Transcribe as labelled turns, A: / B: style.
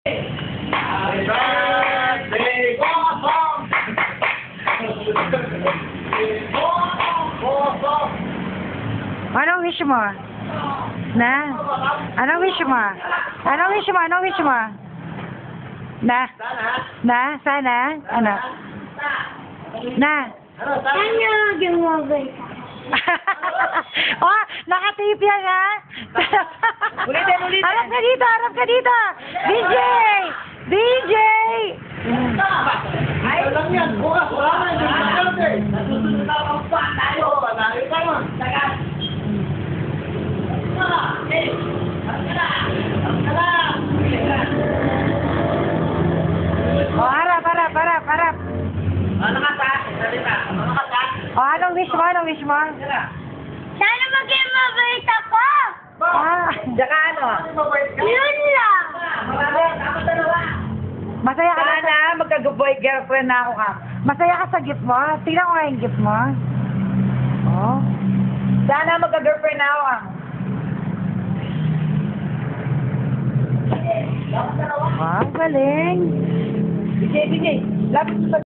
A: Happy birthday, Bosong! Bosong!
B: Anong wish mo? Na? Anong wish mo? Anong wish mo? Anong wish mo? Na? Na? Sana? Ano? Na?
C: Ano gumagay ka?
B: Oh, nakatip yan ha?
A: Ulitin, ulitin.
B: Harap ka dito, harap ka dito. DJ! DJ!
A: Ay, lang yan. Bukas, wala na. Nasusunod na ang pa tayo. Panalo ka mo. Tagal.
B: Oh, harap, harap, harap, harap.
A: Ano ka ta? Salita. Ano ka ta?
B: Oh, anong wish mo? Anong wish mo?
C: Sana maging mabait ako!
B: Ah,
A: Saka ano?
C: Yun lang!
B: masaya ka na.
A: Sana magka-boy girlfriend na ako ka.
B: Masaya ka sa gift mo? Tingnan ko nga yung gift mo. Oh.
A: Sana magka-girlfriend na ako ka.
B: Wow, galing.
A: DJ, lapit sa